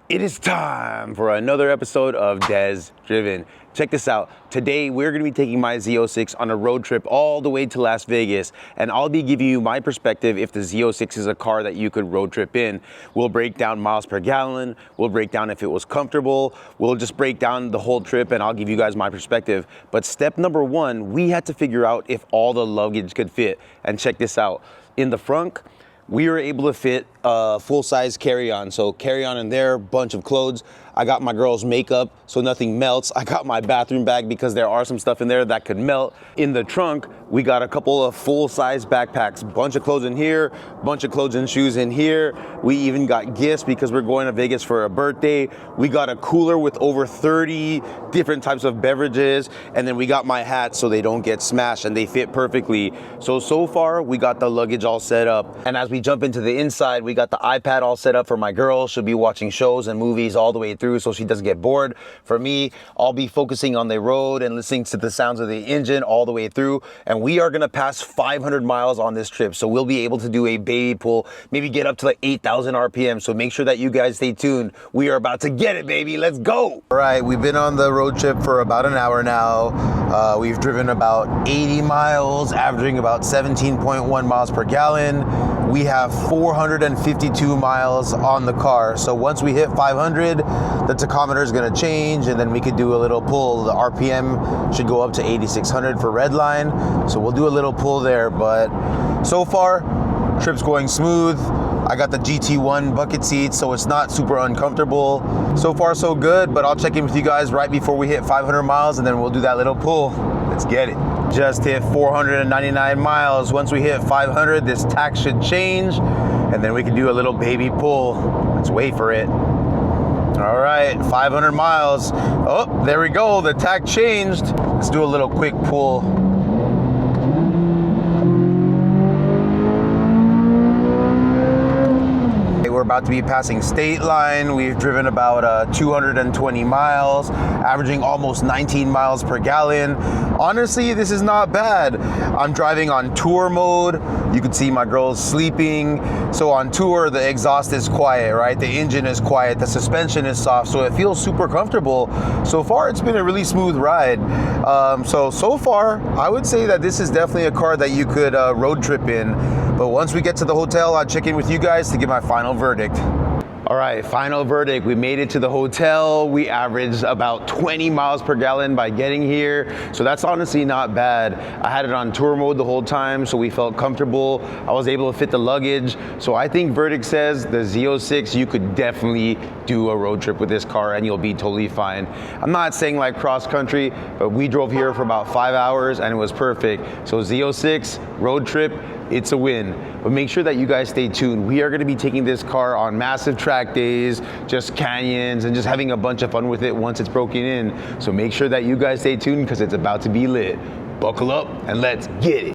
It is time for another episode of Des Driven. Check this out. Today we're going to be taking my Z06 on a road trip all the way to Las Vegas, and I'll be giving you my perspective if the Z06 is a car that you could road trip in. We'll break down miles per gallon, we'll break down if it was comfortable, we'll just break down the whole trip and I'll give you guys my perspective. But step number one, we had to figure out if all the luggage could fit. And check this out. In the front, we were able to fit a full-size carry-on. So carry-on in there, bunch of clothes. I got my girl's makeup so nothing melts. I got my bathroom bag because there are some stuff in there that could melt. In the trunk, we got a couple of full-size backpacks, bunch of clothes in here, bunch of clothes and shoes in here. We even got gifts because we're going to Vegas for a birthday. We got a cooler with over 30 different types of beverages. And then we got my hats so they don't get smashed and they fit perfectly. So far, we got the luggage all set up. And as we jump into the inside, we got the iPad all set up for my girl. She'll be watching shows and movies all the way through so she doesn't get bored. For me, I'll be focusing on the road and listening to the sounds of the engine all the way through. And we are gonna pass 500 miles on this trip. So we'll be able to do a baby pull, maybe get up to like 8,000 RPM. So make sure that you guys stay tuned. We are about to get it, baby. Let's go. All right, we've been on the road trip for about an hour now. We've driven about 80 miles, averaging about 17.1 miles per gallon. We have 452 miles on the car. So once we hit 500, the tachometer is gonna change and then we could do a little pull. The RPM should go up to 8,600 for red line. So we'll do a little pull there, but so far, trip's going smooth. I got the GT1 bucket seat, so it's not super uncomfortable. So far, so good, but I'll check in with you guys right before we hit 500 miles and then we'll do that little pull. Let's get it. Just hit 499 miles. Once we hit 500, this tax should change and then we can do a little baby pull. Let's wait for it. All right, 500 miles. Oh, there we go, the tack changed. Let's do a little quick pull. We're about to be passing state line. We've driven about 220 miles, averaging almost 19 miles per gallon. Honestly, this is not bad. I'm driving on tour mode. You can see my girl's sleeping. So on tour, the exhaust is quiet, right? The engine is quiet, the suspension is soft, so it feels super comfortable. So far, it's been a really smooth ride. So far, I would say that this is definitely a car that you could road trip in. But once we get to the hotel, I'll check in with you guys to give my final verdict. All right, final verdict. We made it to the hotel. We averaged about 20 miles per gallon by getting here. So that's honestly not bad. I had it on tour mode the whole time, so we felt comfortable. I was able to fit the luggage. So I think verdict says the Z06, you could definitely do a road trip with this car and you'll be totally fine. I'm not saying like cross country, but we drove here for about 5 hours and it was perfect. So Z06, road trip, it's a win. But make sure that you guys stay tuned. We are gonna be taking this car on massive track days, just canyons, and just having a bunch of fun with it once it's broken in. So make sure that you guys stay tuned because it's about to be lit. Buckle up and let's get it.